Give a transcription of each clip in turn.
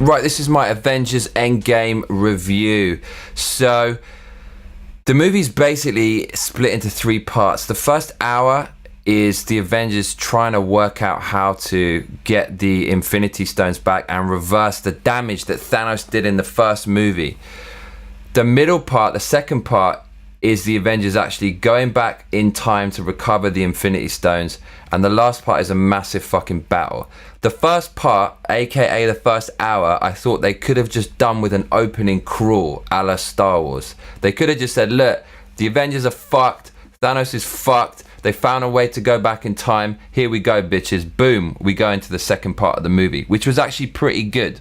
Right, this is my Avengers Endgame review. So, the movie's basically split into three parts. The first hour is the Avengers trying to work out how to get the Infinity Stones back and reverse the damage that Thanos did in the first movie. The middle part, the second part, is the Avengers actually going back in time to recover the Infinity Stones, and the last part is a massive fucking battle. The first part, aka the first hour, I thought they could have just done with an opening crawl a la Star Wars. They could have just said, look, the Avengers are fucked, Thanos is fucked, they found a way to go back in time, here we go bitches, boom, we go into the second part of the movie, which was actually pretty good.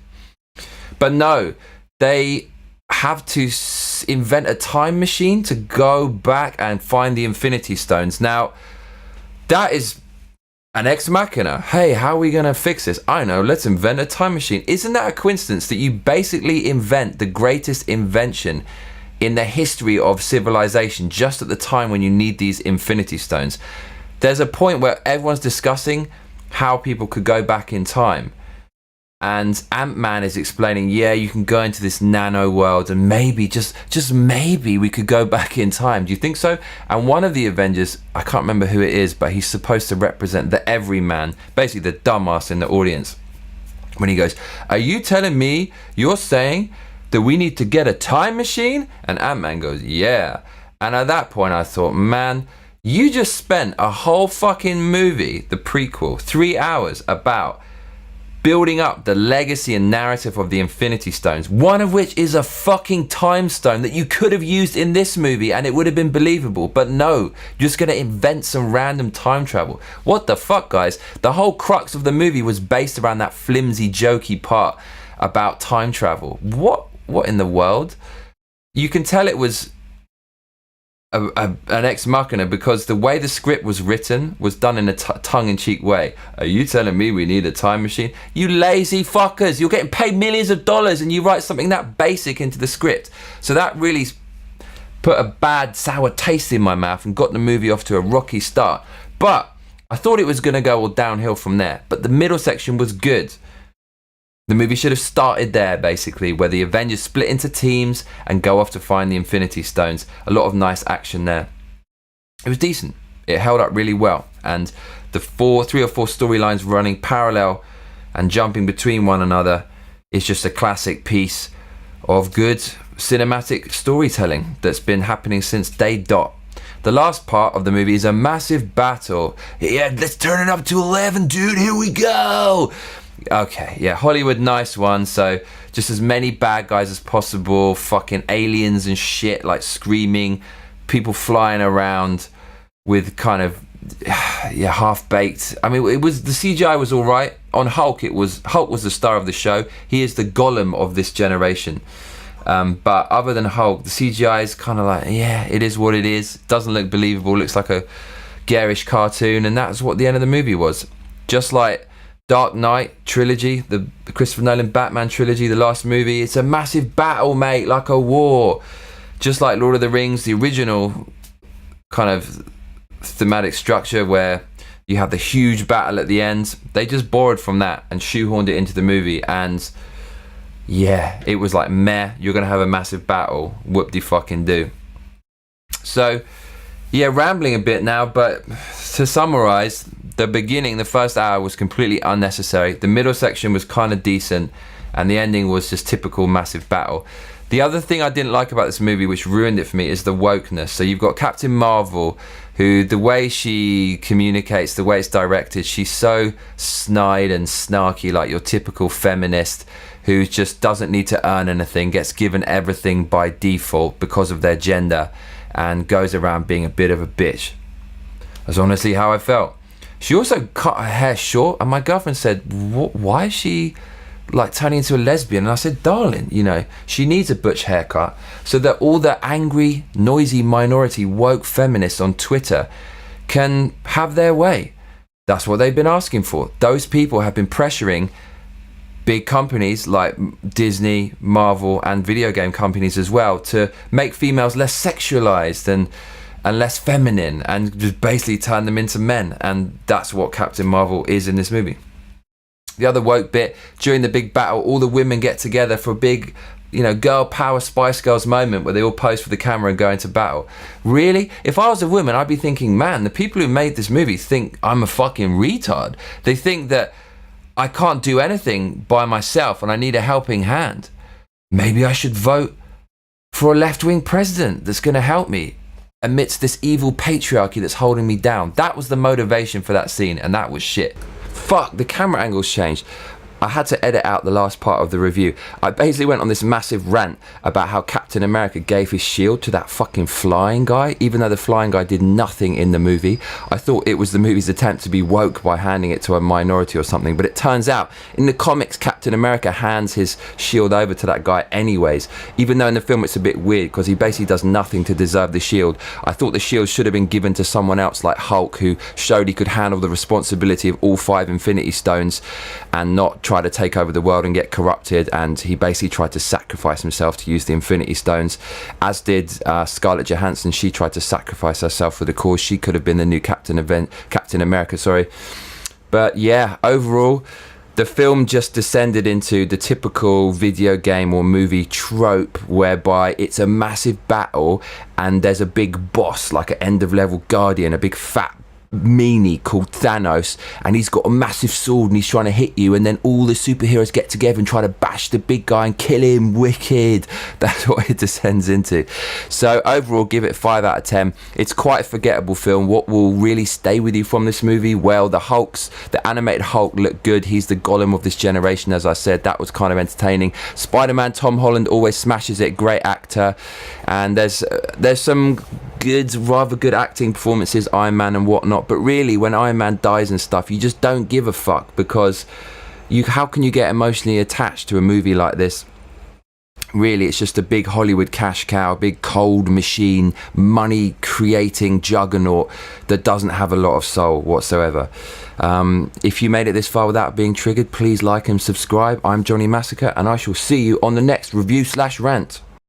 But no, they have to invent a time machine to go back and find the Infinity Stones. Now, that is an ex machina. Hey, how are we going to fix this? I know, let's invent a time machine. Isn't that a coincidence that you basically invent the greatest invention in the history of civilization just at the time when you need these Infinity Stones? There's a point where everyone's discussing how people could go back in time. And Ant-Man is explaining, yeah, you can go into this nano world and maybe, just maybe we could go back in time. Do you think so? And one of the Avengers, I can't remember who it is, but he's supposed to represent the everyman, basically the dumbass in the audience. When he goes, are you telling me you're saying that we need to get a time machine? And Ant-Man goes, yeah. And at that point I thought, man, you just spent a whole fucking movie, the prequel, 3 hours about building up the legacy and narrative of the Infinity Stones, one of which is a fucking time stone that you could have used in this movie and it would have been believable. But no, you're just going to invent some random time travel. What the fuck, guys? The whole crux of the movie was based around that flimsy, jokey part about time travel. What in the world? You can tell it was an ex machina because the way the script was written was done in a tongue-in-cheek way. Are you telling me we need a time machine? You lazy fuckers, you're getting paid millions of dollars and you write something that basic into the script. So that really put a bad sour taste in my mouth and got the movie off to a rocky start. But I thought it was going to go all downhill from there, but the middle section was good. The movie should have started there, basically, where the Avengers split into teams and go off to find the Infinity Stones. A lot of nice action there. It was decent. It held up really well. And the 3 or 4 storylines running parallel and jumping between one another is just a classic piece of good cinematic storytelling that's been happening since day dot. The last part of the movie is a massive battle. Yeah, let's turn it up to 11, dude. Here we go. Okay, yeah, Hollywood, nice one. So just as many bad guys as possible, fucking aliens and shit, like screaming, people flying around with kind of yeah, half-baked. I mean, it was, the CGI was all right. On Hulk was the star of the show. He is the Gollum of this generation. But other than Hulk, the CGI is kind of like, yeah, it is what it is. Doesn't look believable. Looks like a garish cartoon, and that's what the end of the movie was. Just like Dark Knight trilogy, the Christopher Nolan Batman trilogy, the last movie, it's a massive battle, mate, like a war. Just like Lord of the Rings, the original kind of thematic structure where you have the huge battle at the end. They just borrowed from that and shoehorned it into the movie, and yeah, it was like, meh, you're gonna have a massive battle, whoop-de-fucking-do. So yeah, rambling a bit now, but to summarize, the beginning, the first hour was completely unnecessary. The middle section was kind of decent, and the ending was just typical massive battle. The other thing I didn't like about this movie, which ruined it for me, is the wokeness. So you've got Captain Marvel, who, the way she communicates, the way it's directed, she's so snide and snarky, like your typical feminist who just doesn't need to earn anything, gets given everything by default because of their gender, and goes around being a bit of a bitch. That's honestly how I felt. She also cut her hair short, and my girlfriend said, why is she like turning into a lesbian? And I said, darling, you know, she needs a butch haircut so that all the angry, noisy minority woke feminists on Twitter can have their way. That's what they've been asking for. Those people have been pressuring big companies like Disney, Marvel, and video game companies as well to make females less sexualized and less feminine, and just basically turn them into men. And that's what Captain Marvel is in this movie. The other woke bit, during the big battle, all the women get together for a big, girl power Spice Girls moment where they all pose for the camera and go into battle. Really? If I was a woman, I'd be thinking, man, the people who made this movie think I'm a fucking retard. They think that I can't do anything by myself and I need a helping hand. Maybe I should vote for a left-wing president that's going to help me amidst this evil patriarchy that's holding me down. That was the motivation for that scene, and that was shit. Fuck, the camera angles changed. I had to edit out the last part of the review. I basically went on this massive rant about how Captain America gave his shield to that fucking flying guy, even though the flying guy did nothing in the movie. I thought it was the movie's attempt to be woke by handing it to a minority or something, but it turns out in the comics Captain America hands his shield over to that guy anyways, even though in the film it's a bit weird because he basically does nothing to deserve the shield. I thought the shield should have been given to someone else like Hulk, who showed he could handle the responsibility of all 5 Infinity Stones and not try to take over the world and get corrupted, and he basically tried to sacrifice himself to use the Infinity Stones, as did Scarlett Johansson. She tried to sacrifice herself for the cause. She could have been the new Captain America, sorry. But yeah, overall, the film just descended into the typical video game or movie trope whereby it's a massive battle and there's a big boss, like an end of level guardian, a big fat meanie called Thanos, and he's got a massive sword and he's trying to hit you, and then all the superheroes get together and try to bash the big guy and kill him. Wicked. That's what it descends into. So overall, give it 5 out of 10. It's quite a forgettable film. What will really stay with you from this movie? Well, the animated Hulk looked good. He's the Gollum of this generation, as I said. That was kind of entertaining. Spider-Man, Tom Holland always smashes it. Great actor. And there's some rather good acting performances, Iron Man and whatnot, but really when Iron Man dies and stuff, you just don't give a fuck, because how can you get emotionally attached to a movie like this? Really, it's just a big Hollywood cash cow, big cold machine, money creating juggernaut that doesn't have a lot of soul whatsoever. If you made it this far without being triggered, please like and subscribe. I'm Johnny Massacre, and I shall see you on the next review/rant.